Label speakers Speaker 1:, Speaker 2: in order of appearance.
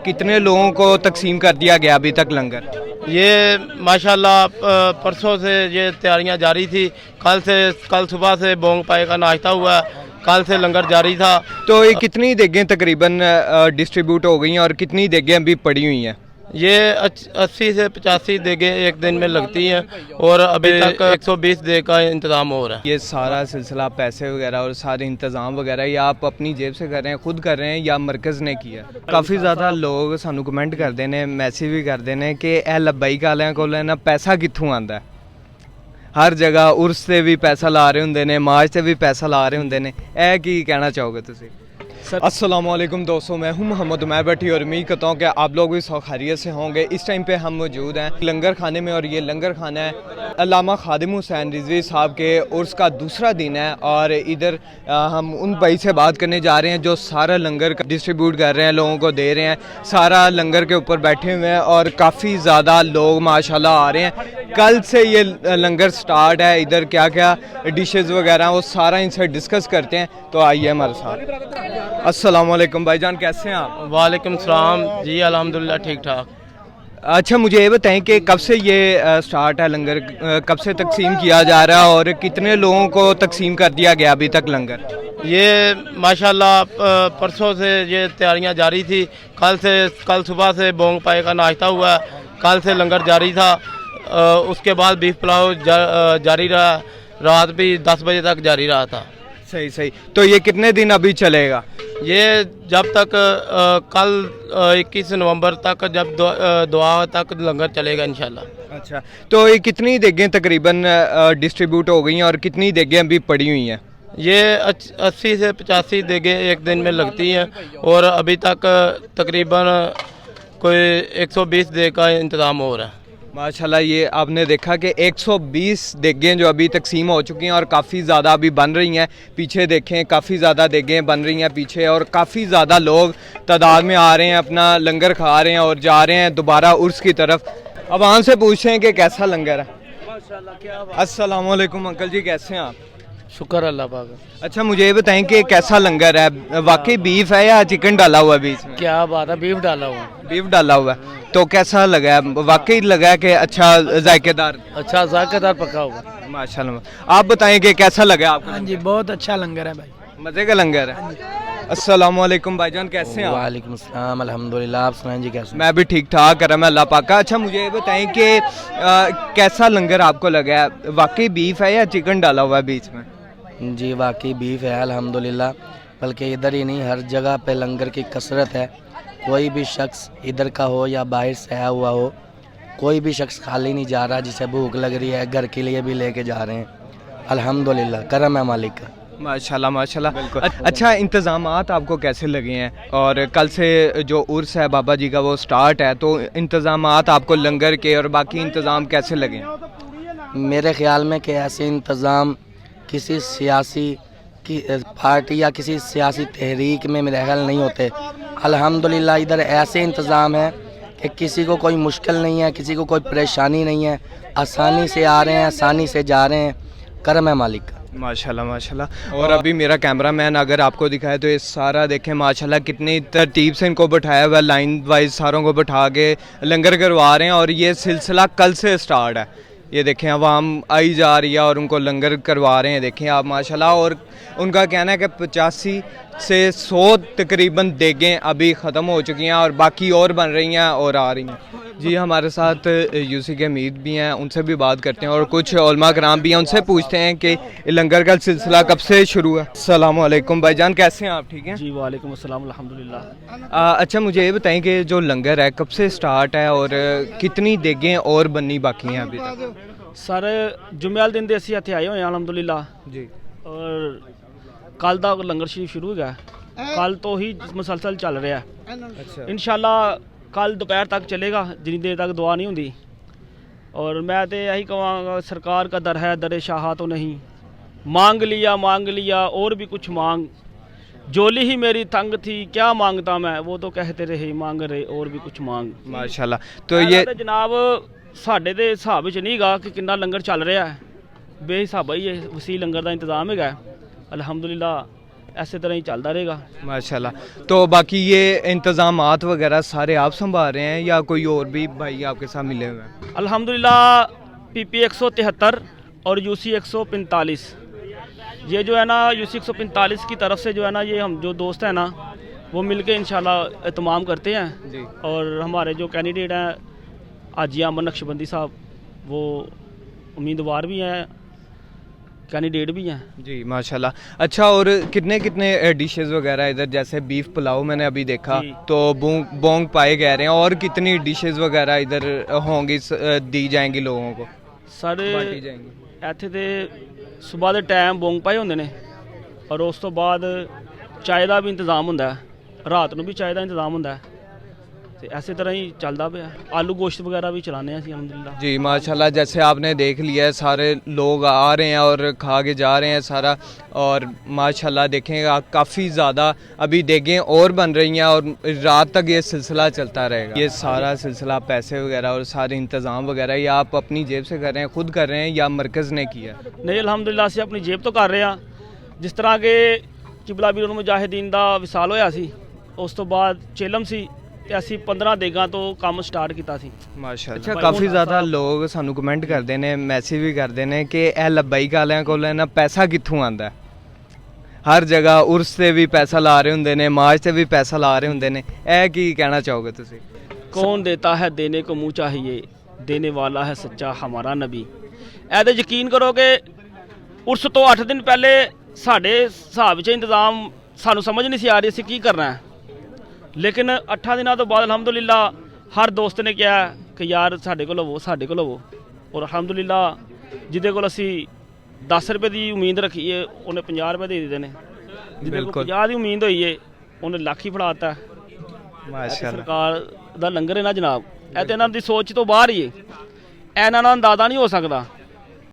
Speaker 1: कितने लोगों को तकसीम कर दिया गया अभी तक लंगर?
Speaker 2: ये माशाल्लाह परसों से ये तैयारियां जारी थी। कल सुबह से बोंग पाए का नाश्ता हुआ, कल से लंगर जारी था।
Speaker 1: तो ये कितनी देगें तकरीबन डिस्ट्रीब्यूट हो गई हैं और कितनी देगें अभी पड़ी हुई हैं?
Speaker 2: ये 80 से 85 देगें एक दिन में लगती हैं और अभी तक 120 देग का इंतज़ाम हो रहा है।
Speaker 1: ये सारा सिलसिला पैसे वगैरह और सारे इंतज़ाम वगैरह ये आप अपनी जेब से कर रहे हैं, खुद कर रहे हैं या मरकज़ ने किया? काफ़ी ज़्यादा लोग सानू कमेंट करते हैं, मैसेज भी करते हैं कि ए लब्बाइक वालियां कोल ना पैसा कित्थों आंदा है। हर जगह उर्स से भी पैसा ला रहे होंगे ने, माज से भी पैसा ला रहे होंगे ने, ए की कहना चाहोगे तुसी? अस्सलाम वालेकुम दोस्तों, मैं हूं मोहम्मद उमैर भट्टी और उम्मीद करता हूं कि आप लोग भी खैरियत से होंगे। इस टाइम पे हम मौजूद हैं लंगर खाने में और ये लंगर खाना है अल्लामा खादिम हुसैन रिजवी साहब के उर्स का दूसरा दिन है और इधर हम उन भाई से बात करने जा रहे हैं जो सारा लंगर डिस्ट्रीब्यूट कर रहे हैं, लोगों को दे रहे हैं। सारा लंगर के ऊपर बैठे हुए हैं और काफ़ी ज़्यादा लोग माशाल्लाह आ रहे हैं। कल से ये लंगर स्टार्ट है। इधर क्या क्या डिशेज़ वगैरह वो सारा इनसे डिस्कस करते हैं, तो आइए हमारे साथ। अस्सलाम वालेकुम भाईजान, कैसे हैं आप?
Speaker 2: वालेकुम सलाम जी, अल्हम्दुलिल्लाह ठीक ठाक।
Speaker 1: अच्छा, मुझे ये बताएं कि कब से ये स्टार्ट है लंगर, कब से तकसीम किया जा रहा है और कितने लोगों को तकसीम कर दिया गया अभी तक लंगर?
Speaker 2: ये माशाल्लाह परसों से ये तैयारियां जारी थी। कल सुबह से बोंग पाए का नाश्ता हुआ, कल से लंगर जारी था। उसके बाद बीफ पुलाव जारी रहा, रात भी 10 बजे तक जारी रहा था।
Speaker 1: सही सही। तो ये कितने दिन अभी चलेगा?
Speaker 2: ये जब तक कल 21 नवंबर तक, जब दुआ तक लंगर चलेगा इंशाल्लाह।
Speaker 1: अच्छा, तो ये कितनी देगें तकरीबन डिस्ट्रीब्यूट हो गई हैं और कितनी देगें अभी पड़ी हुई हैं?
Speaker 2: ये 80 से 85 देगें एक दिन में लगती हैं और अभी तक तकरीबन कोई 120 देग का इंतज़ाम हो रहा है।
Speaker 1: माशाल्लाह, ये आपने देखा कि 120 देगें जो अभी तकसीम हो चुकी हैं और काफ़ी ज़्यादा अभी बन रही हैं। पीछे देखें, काफ़ी ज़्यादा देगें बन रही हैं पीछे और काफ़ी ज़्यादा लोग तादाद में आ रहे हैं, अपना लंगर खा रहे हैं और जा रहे हैं दोबारा उर्स की तरफ। अब वहाँ से पूछते हैं कि कैसा लंगर है। अस्सलाम वालेकुम अंकल जी, कैसे हैं आप?
Speaker 2: शुक्र अल्लाह पाक।
Speaker 1: अच्छा, मुझे ये बताएं कि कैसा लंगर है, वाकई बीफ है या चिकन डाला हुआ है बीच में?
Speaker 2: क्या बात है, बीफ डाला हुआ।
Speaker 1: बीफ डाला हुआ है, तो कैसा लगा है? वाकई लगा है कि अच्छा जायकेदार?
Speaker 2: अच्छा जायकेदार पका हुआ।
Speaker 1: माशाल्लाह। आप बताएं कि कैसा लगा आपको?
Speaker 3: हाँ जी, बहुत अच्छा लंगर है भाई,
Speaker 1: मज़े का लंगर है। अस्सलाम वालेकुम भाईजान, कैसे हैं आप?
Speaker 2: वालेकुम सलाम, अल्हम्दुलिल्लाह। आप सुनाएं जी, कैसे?
Speaker 1: मैं भी ठीक ठाक, करम है अल्लाह पाक का। अच्छा, मुझे ये बताएं कि कैसा लंगर आपको लगा है? वाकई बीफ है या चिकन डाला हुआ है बीच में?
Speaker 4: जी वाकई बीफ है अल्हम्दुलिल्लाह, बल्कि इधर ही नहीं हर जगह पे लंगर की कसरत है। कोई भी शख्स इधर का हो या बाहर से आया हुआ हो, कोई भी शख्स खाली नहीं जा रहा। जिसे भूख लग रही है घर के लिए भी लेके जा रहे हैं। अल्हम्दुलिल्लाह, करम है मालिक का।
Speaker 1: माशाल्लाह माशाल्लाह। अच्छा, इंतज़ामात आपको कैसे लगे हैं? और कल से जो उर्स है बाबा जी का वो स्टार्ट है, तो इंतज़ामात आपको लंगर के और बाकी इंतज़ाम कैसे लगे?
Speaker 4: मेरे ख़्याल में कि ऐसे इंतज़ाम किसी सियासी की पार्टी या किसी सियासी तहरीक में मेरे ख्याल नहीं होते। अल्हम्दुलिल्लाह इधर ऐसे इंतज़ाम है कि किसी को कोई मुश्किल नहीं है, किसी को कोई परेशानी नहीं है। आसानी से आ रहे हैं, आसानी से जा रहे हैं। करम है मालिक का।
Speaker 1: माशाल्लाह माशाल्लाह। और अभी मेरा कैमरामैन अगर आपको दिखाए तो ये सारा देखें माशाल्लाह कितनी तरतीब से इनको बैठाया हुआ है, लाइन वाइज सारों को बैठा के लंगर करवा रहे हैं। और ये सिलसिला कल से स्टार्ट है। ये देखें अवाम आई जा रही है और उनको लंगर करवा रहे हैं, देखें आप माशाल्लाह। और उनका कहना है कि 85 से 100 तकरीबन देगें अभी ख़त्म हो चुकी हैं और बाकी और बन रही हैं और आ रही हैं। जी, हमारे साथ यूसी के अमीर भी हैं, उनसे भी बात करते हैं और कुछ उलमा कराम भी हैं, उनसे पूछते हैं कि लंगर का सिलसिला कब से शुरू है। अस्सलाम वालेकुम भाईजान, कैसे हैं आप? ठीक हैं
Speaker 3: जी, वालेकुम अस्सलाम, अल्हम्दुलिल्लाह।
Speaker 1: अच्छा, मुझे ये बताएं कि जो लंगर है कब से स्टार्ट है और कितनी देगें और बननी बाकी हैं अभी तक?
Speaker 3: सर जुम्मे वाले दिन असीं इत्थे आए हुए हैं अल्हम्दुलिल्लाह
Speaker 1: जी।
Speaker 3: और कल दा लंगर शरीफ शुरू हो गया, कल तो ही मुसलसल चल रहा है।
Speaker 1: अच्छा,
Speaker 3: इंशाल्लाह कल दोपहर तक चलेगा, जितनी देर तक दुआ नहीं होंदी। और मैं तो यही कहूँगा, सरकार का दर है, दर शाह तो नहीं। मांग लिया और भी कुछ मांग, जोली ही मेरी तंग थी, क्या मांगता मैं, वो तो कहते रहे मांग रहे और भी कुछ मांग।
Speaker 1: माशाल्लाह। तो ये
Speaker 3: जनाब साढ़े दे हिसाब विच नहीं गा कि कितना लंगर चल रहा है, बेहिसाबा ही है, वसी लंगर का इंतजाम है अल्हम्दुलिल्लाह। ऐसे तरह ही चलता रहेगा।
Speaker 1: माशाल्लाह। तो बाकी ये इंतज़ामात वगैरह सारे आप संभाल रहे हैं या कोई और भी भाई आपके साथ मिले हुए हैं?
Speaker 3: अल्हम्दुलिल्लाह PP 173 और UC 145, ये जो है ना UC 145 की तरफ से जो है ना, ये हम जो दोस्त हैं ना वो मिलके इंशाल्लाह एहतमाम करते हैं
Speaker 1: जी।
Speaker 3: और हमारे जो कैंडिडेट हैं हाजी अहमद नक्शबंदी साहब, वो उम्मीदवार भी हैं, कैंडिडेट भी हैं।
Speaker 1: जी माशाल्लाह। अच्छा, और कितने कितने डिशेस वगैरह इधर, जैसे बीफ पुलाव मैंने अभी देखा,
Speaker 3: जी।
Speaker 1: तो बोंग पाए कह रहे हैं, और कितनी डिशेस वगैरह इधर होंगी, दी जाएंगी लोगों को,
Speaker 3: सारे
Speaker 1: बांटी जाएंगी?
Speaker 3: ਇੱਥੇ ਤੇ ਸਵੇਰ ਦੇ ਟਾਈਮ ਬੋਂਗ ਪਾਏ ਹੁੰਦੇ ਨੇ ਔਰ ਉਸ ਤੋਂ ਬਾਅਦ ਚਾय ਦਾ ਵੀ ਇੰਤਜ਼ਾਮ ਹੁੰਦਾ ਹੈ, ਰਾਤ ਨੂੰ ਵੀ ਚਾय ਦਾ ਇੰਤਜ਼ਾਮ ਹੁੰਦਾ ਹੈ ਤੇ ਐਸੇ ਤਰ੍ਹਾਂ ਹੀ ਚੱਲਦਾ ਪਿਆ। ਆਲੂ ਗੋਸ਼ਤ ਵਗੈरह भी चलाने हैं अल्हम्दुलिल्लाह।
Speaker 1: जी माशाल्लाह, जैसे आपने देख लिया है, सारे लोग आ रहे हैं और खा के जा रहे हैं सारा, और माशाल्लाह देखेंगे काफ़ी ज़्यादा अभी देखें और बन रही हैं और रात तक ये सिलसिला चलता रहेगा। ये सारा सिलसिला पैसे वगैरह और सारे इंतज़ाम वगैरह ये आप अपनी जेब से कर रहे हैं, खुद कर रहे हैं या मरकज़ ने किया?
Speaker 3: नहीं, अल्हम्दुलिल्लाह ਅਸੀਂ ਆਪਣੀ ਜੇਬ ਤੋਂ ਕਰ ਰਹੇ ਹਾਂ। ਜਿਸ ਤਰ੍ਹਾਂ ਕਿ ਕਿਬਲਾ ਵੀਰ ਮੁਜਾਹਿਦੀਨ ਦਾ ਵਿਸਾਲ ਹੋਇਆ ਸੀ, ਉਸ ਤੋਂ ਬਾਅਦ ਚੇਲਮ ਸੀ ਤੇ ਅਸੀਂ 15 ਦੇਗਾਂ ਤੋਂ ਕੰਮ ਸਟਾਰਟ ਕੀਤਾ ਸੀ।
Speaker 1: ਮਾਸ਼ਾਅੱਲਾ। ਅੱਛਾ, ਕਾਫੀ ਜ਼ਿਆਦਾ ਲੋਕ ਸਾਨੂੰ ਕਮੈਂਟ ਕਰਦੇ ਨੇ, ਮੈਸੇਜ ਵੀ ਕਰਦੇ ਨੇ ਕਿ ਇਹ ਲੱਬਾਈਕ ਵਾਲਿਆਂ ਕੋਲ ਇਹਨਾਂ ਪੈਸਾ ਕਿੱਥੋਂ ਆਂਦਾ? ਹਰ ਜਗ੍ਹਾ ਉਰਸ ਤੇ ਵੀ ਪੈਸਾ ਲਾ ਰਹੇ ਹੁੰਦੇ ਨੇ, ਮਾਜ ਤੇ ਵੀ ਪੈਸਾ ਲਾ ਰਹੇ ਹੁੰਦੇ ਨੇ, ਇਹ ਕੀ ਕਹਿਣਾ ਚਾਹੋਗੇ ਤੁਸੀਂ?
Speaker 3: कौन देता है देने को मुँह चाहिए, देने वाला है सच्चा हमारा नबी। ਇਹਦੇ ਯਕੀਨ ਕਰੋ ਕਿ ਉਰਸ ਤੋਂ 8 ਦਿਨ ਪਹਿਲੇ ਸਾਡੇ ਹਿਸਾਬ 'ਚ ਇੰਤਜ਼ਾਮ ਸਾਨੂੰ ਸਮਝ ਨਹੀਂ ਸੀ ਆ ਰਹੀ ਅਸੀਂ ਕੀ ਕਰਨਾ ਹੈ, ਲੇਕਿਨ 8 ਦਿਨਾਂ ਤੋਂ ਬਾਅਦ ਅਲਹਮਦੁਲਿਲਾ ਹਰ ਦੋਸਤ ਨੇ ਕਿਹਾ ਕਿ ਯਾਰ ਸਾਡੇ ਕੋਲ ਲਵੋ, ਸਾਡੇ ਕੋਲ ਲਵੋ, ਔਰ ਅਲਹਮਦੁਲਿਲਾ ਜਿਹਦੇ ਕੋਲ ਅਸੀਂ 10 ਰੁਪਏ ਦੀ ਉਮੀਦ ਰੱਖੀ ਹੈ ਉਹਨੇ 50 ਰੁਪਏ ਦੇ ਦਿੱਤੇ ਨੇ, ਜਿਹਦੇ ਕੋਲ 50 ਦੀ ਉਮੀਦ ਹੋਈ ਹੈ ਉਹਨੇ ਲੱਖ ਹੀ ਫੜਾਤਾ।
Speaker 1: ਮਾਸ਼ਾਅੱਲਾ।
Speaker 3: ਸਰਕਾਰ ਦਾ ਲੰਗਰ ਹੈ ਨਾ ਜਨਾਬ, ਇਹ ਤਾਂ ਇਹਨਾਂ ਦੀ ਸੋਚ ਤੋਂ ਬਾਹਰ ਹੀ ਹੈ, ਇਹਨਾਂ ਨਾਲ ਅੰਦਾਜ਼ਾ ਨਹੀਂ ਹੋ ਸਕਦਾ।